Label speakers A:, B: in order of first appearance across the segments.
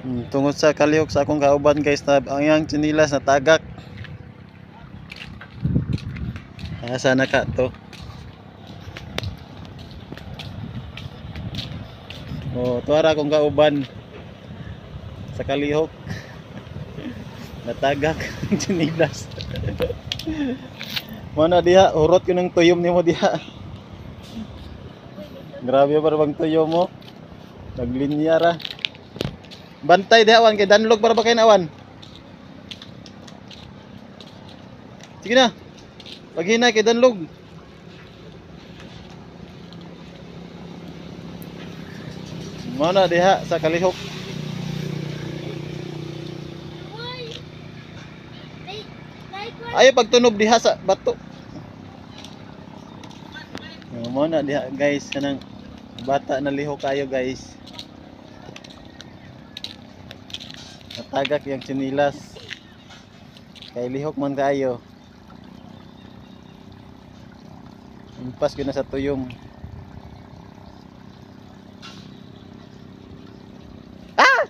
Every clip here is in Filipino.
A: Tungod sa kalihok sa akong kauban guys na ang iyang tsinilas na tagak. Asa na ka to? Tuara akong kauban sa kalihok. Natagak ang tsinilas. Mana diha, urot ko ng tuyom nimo diha. Grabe para bang tuyom mo. Naglinya ra. Bantay diha awan kay danlog para ba kay awan. Sige na. Paghinay kay danlog. Mana diha sa kalihok. Ayo pagtunob diha sa bato. Mana diha guys kanang bata na lihok kayo guys. Natagak yung tsinilas. Kay lihok man kayo. Impas ko na sa tuyom. Ah!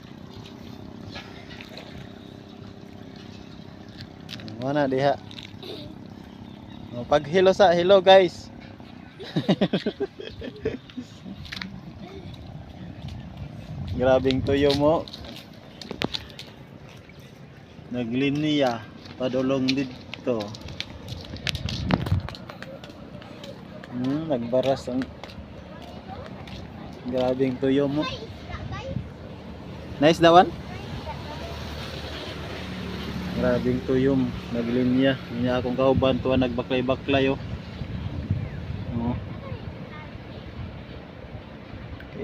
A: Mana diha? Pag hello sa hello guys. Grabing tuyom mo. Naglinya padulong dito. Nagbaras ang grabing tuyom mo. Nice dawan. Grabing tuyom, naglinya. Niya akong kauban tuwa nagbaklay-baklay oh.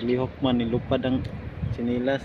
A: Ilihok man nilupad ang sinilas.